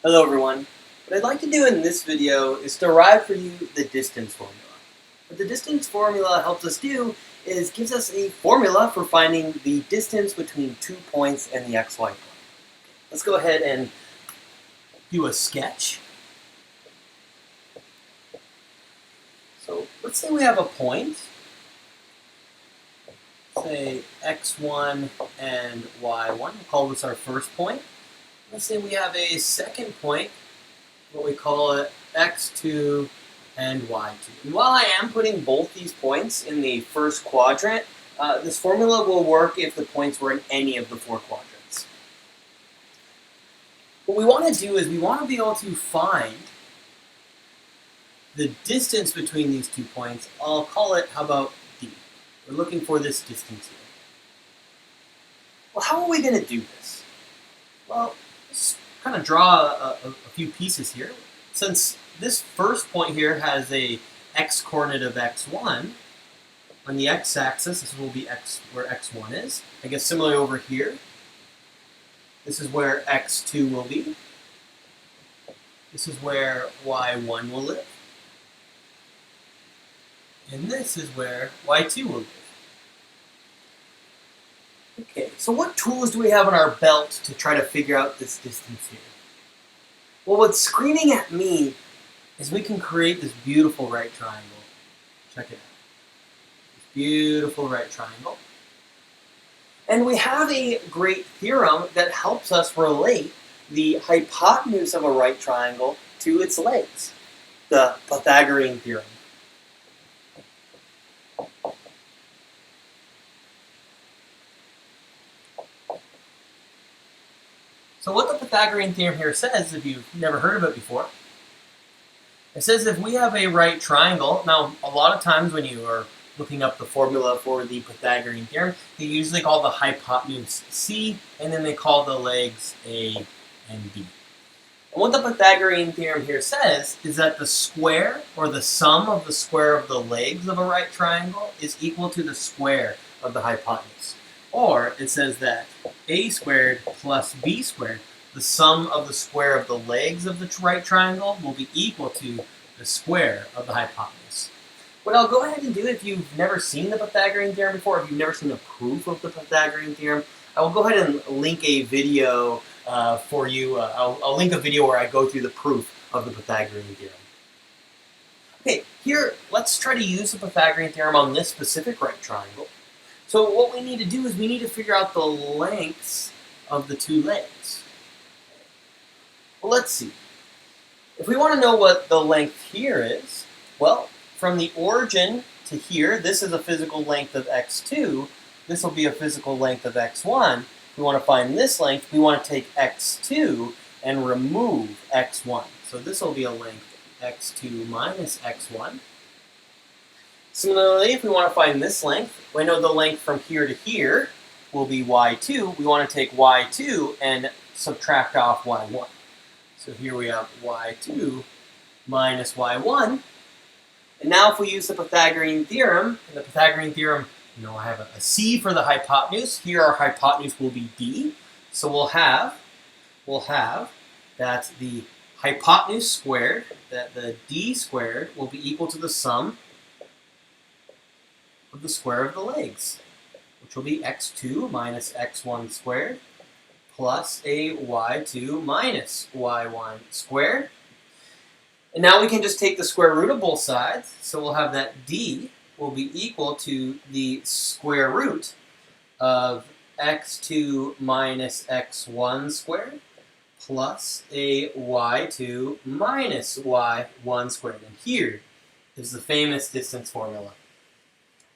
Hello everyone. What I'd like to do in this video is derive for you the distance formula. What the distance formula helps us do is gives us a formula for finding the distance between 2 points and the xy plane. Let's go ahead and do a sketch. So let's say we have a point, say x1 and y1. We'll call this our first point. Let's say we have a second point, what we call it x2 and y2. And while I am putting both these points in the first quadrant, this formula will work if the points were in any of the 4 quadrants. What we want to do is we want to be able to find the distance between these 2 points. I'll call it, how about d? We're looking for this distance here. Well, how are we going to do this? Well, let's kind of draw a few pieces here. Since this first point here has a x-coordinate of x1, on the x-axis, this will be x where x1 is. I guess similarly over here, this is where x2 will be. This is where y1 will live. And this is where y2 will live. Okay, so what tools do we have in our belt to try to figure out this distance here? Well, what's screaming at me is we can create this beautiful right triangle. Check it out. This beautiful right triangle. And we have a great theorem that helps us relate the hypotenuse of a right triangle to its legs, the Pythagorean theorem. So what the Pythagorean theorem here says, if you've never heard of it before, it says if we have a right triangle, now a lot of times when you are looking up the formula for the Pythagorean theorem, they usually call the hypotenuse C, and then they call the legs A and B. And what the Pythagorean theorem here says is that the square, or the sum of the square of the legs of a right triangle, is equal to the square of the hypotenuse. Or it says that a squared plus b squared, the sum of the square of the legs of the right triangle, will be equal to the square of the hypotenuse. What I'll go ahead and do, if you've never seen the Pythagorean theorem before, if you've never seen the proof of the Pythagorean theorem, I will go ahead and link a video for you. I'll link a video where I go through the proof of the Pythagorean theorem. Okay, here, let's try to use the Pythagorean theorem on this specific right triangle. So what we need to do is we need to figure out the lengths of the 2 legs. Well, let's see. If we want to know what the length here is, well, from the origin to here, this is a physical length of x2. This will be a physical length of x1. If we want to find this length, we want to take x2 and remove x1. So this will be a length x2 minus x1. Similarly, if we want to find this length, we know the length from here to here will be y2. We want to take y2 and subtract off y1. So here we have y2 minus y1. And now if we use the Pythagorean theorem, I have a c for the hypotenuse. Here our hypotenuse will be d. So we'll have that the hypotenuse squared, that the d squared will be equal to the sum of the square of the legs, which will be x2 minus x1 squared plus a y2 minus y1 squared. And now we can just take the square root of both sides, so we'll have that d will be equal to the square root of x2 minus x1 squared plus a y2 minus y1 squared. And here is the famous distance formula.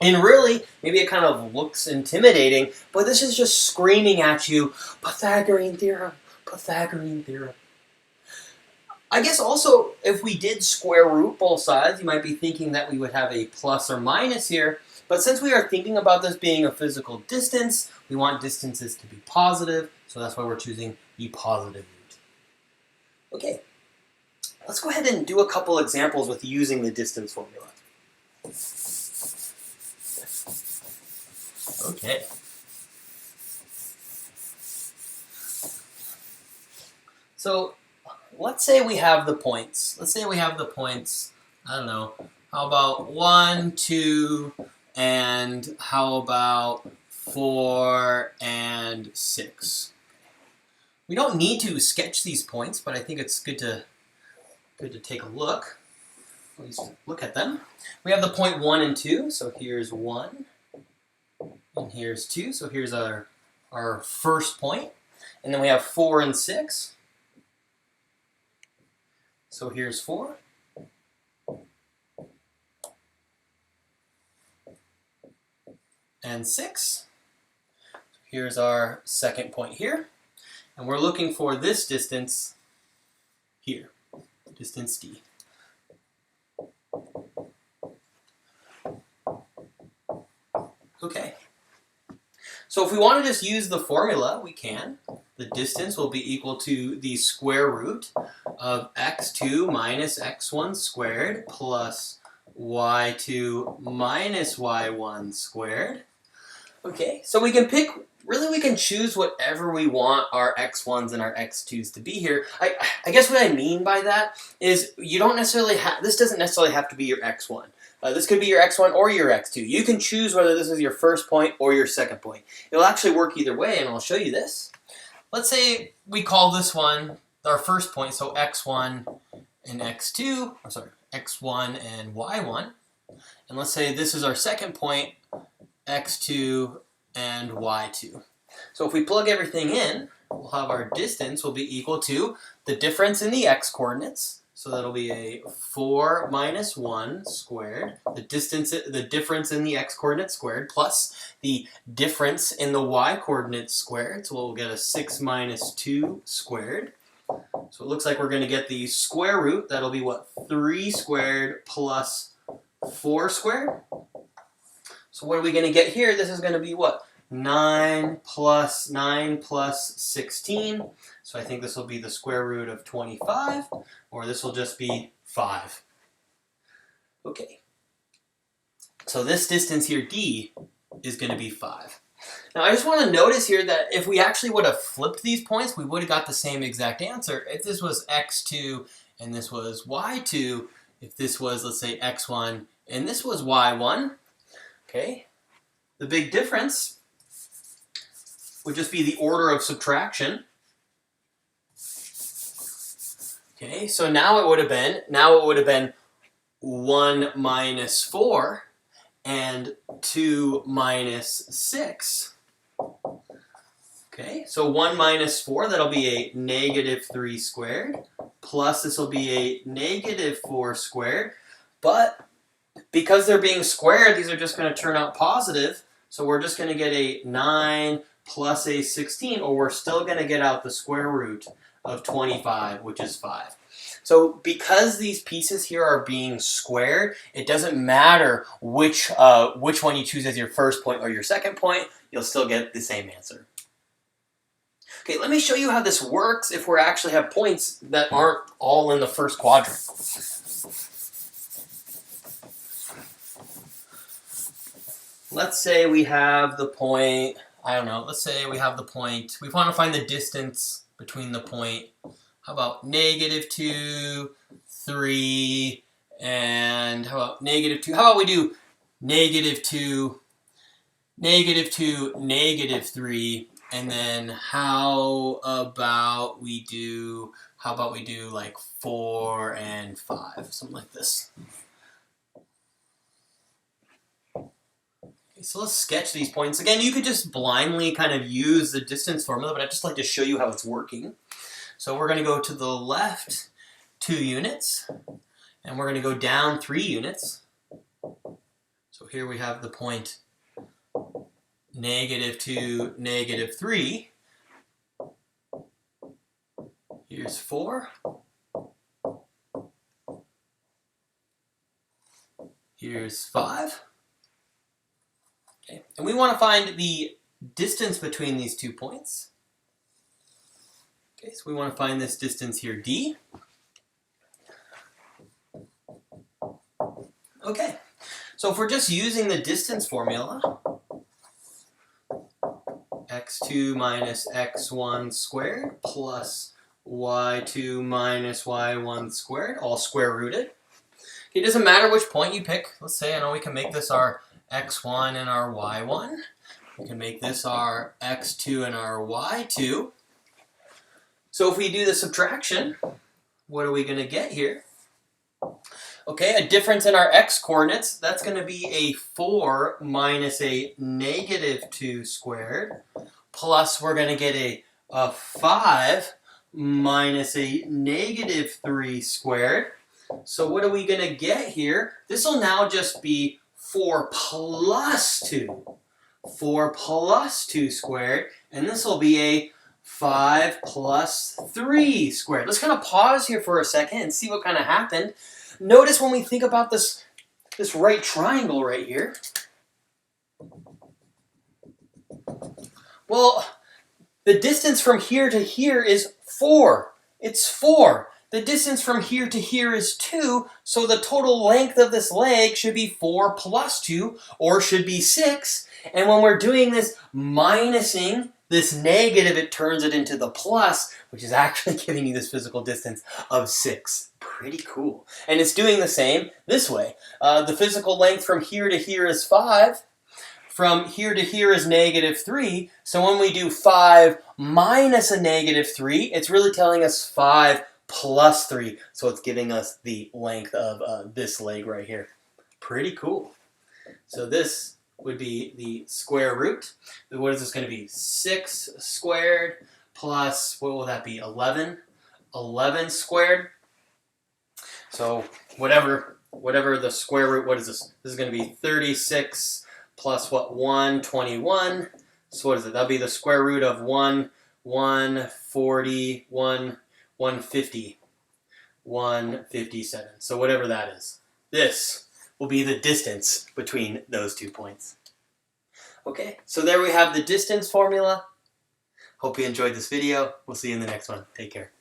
And really, maybe it kind of looks intimidating, but this is just screaming at you, Pythagorean theorem, Pythagorean theorem. I guess also, if we did square root both sides, you might be thinking that we would have a plus or minus here, but since we are thinking about this being a physical distance, we want distances to be positive, so that's why we're choosing the positive root. Okay, let's go ahead and do a couple examples with using the distance formula. Okay. So let's say we have the points. Let's say we have the points, I don't know, how about 1, 2, and how about 4 and 6? We don't need to sketch these points, but I think it's good to take a look. At least look at them. We have the point 1 and 2, so here's 1, and here's 2, so here's our first point. And then we have 4 and 6. So here's 4. And 6. Here's our second point here. And we're looking for this distance here, distance D. Okay. So if we want to just use the formula, we can. The distance will be equal to the square root of x2 minus x1 squared plus y2 minus y1 squared. Okay, so we can pick, really we can choose whatever we want our x1s and our x2s to be here. I guess what I mean by that is you don't necessarily have, this doesn't necessarily have to be your x1. This could be your x1 or your x2. You can choose whether this is your first point or your second point. It'll actually work either way, and I'll show you this. Let's say we call this one our first point, so x1 and x2, or sorry, x1 and y1. And let's say this is our second point, x2 and y2. So if we plug everything in, we'll have our distance will be equal to the difference in the x-coordinates. So that'll be a 4 minus 1 squared, the difference in the x-coordinate squared, plus the difference in the y-coordinate squared. So we'll get a 6 minus 2 squared. So it looks like we're going to get the square root. That'll be what? 3 squared plus 4 squared. So what are we going to get here? This is going to be what? 9 plus 16. So I think this will be the square root of 25, or this will just be 5. Okay. So this distance here, D, is going to be 5. Now I just want to notice here that if we actually would have flipped these points, we would have got the same exact answer. If this was x2 and this was y2, if this was, let's say, x1 and this was y1, okay, the big difference would just be the order of subtraction. Okay, so now it would have been 1 minus 4 and 2 minus 6. Okay, so 1 minus 4, that'll be a negative 3 squared, plus this will be a negative 4 squared, but because they're being squared, these are just going to turn out positive, so we're just going to get a 9 plus a 16, or we're still going to get out the square root of 25, which is 5. So because these pieces here are being squared, it doesn't matter which one you choose as your first point or your second point, you'll still get the same answer. Okay, let me show you how this works if we actually have points that aren't all in the first quadrant. Let's say we have the point, I don't know, let's say we have the point, we want to find the distance between the point, how about negative 2, 3, and how about negative 2? How about we do negative 2, negative 2, negative 3, and then how about we do like 4 and 5, something like this. So let's sketch these points. Again, you could just blindly kind of use the distance formula, but I'd just like to show you how it's working. So we're going to go to the left 2 units, and we're going to go down 3 units. So here we have the point negative 2, negative 3. Here's 4. Here's 5. Okay. And we want to find the distance between these 2 points. Okay, so we want to find this distance here, D. Okay, so if we're just using the distance formula, x2 minus x1 squared plus y2 minus y1 squared, all square rooted. It doesn't matter which point you pick. Let's say, I know we can make this our x1 and our y1. We can make this our x2 and our y2. So if we do the subtraction, what are we going to get here? Okay, a difference in our x coordinates, that's going to be a 4 minus a negative 2 squared, plus we're going to get a 5 minus a negative 3 squared. So what are we going to get here? This will now just be 4 plus 2. 4 plus 2 squared, and this will be a 5 plus 3 squared. Let's kind of pause here for a second and see what kind of happened. Notice when we think about this right triangle right here. Well, the distance from here to here is 4. It's 4. The distance from here to here is 2, so the total length of this leg should be 4 plus 2, or should be 6. And when we're doing this minusing this negative, it turns it into the plus, which is actually giving you this physical distance of 6. Pretty cool. And it's doing the same this way. The physical length from here to here is 5. From here to here is negative 3. So when we do 5 minus a negative 3, it's really telling us 5 plus 3. So it's giving us the length of this leg right here. Pretty cool. So this would be the square root. What is this going to be? 6 squared plus, what will that be? 11? 11 squared. So whatever the square root, what is this? This is going to be 36 plus what? 121. So what is it? That'll be the square root of 140, 150, 157. So whatever that is. This will be the distance between those 2 points. Okay, so there we have the distance formula. Hope you enjoyed this video. We'll see you in the next one. Take care.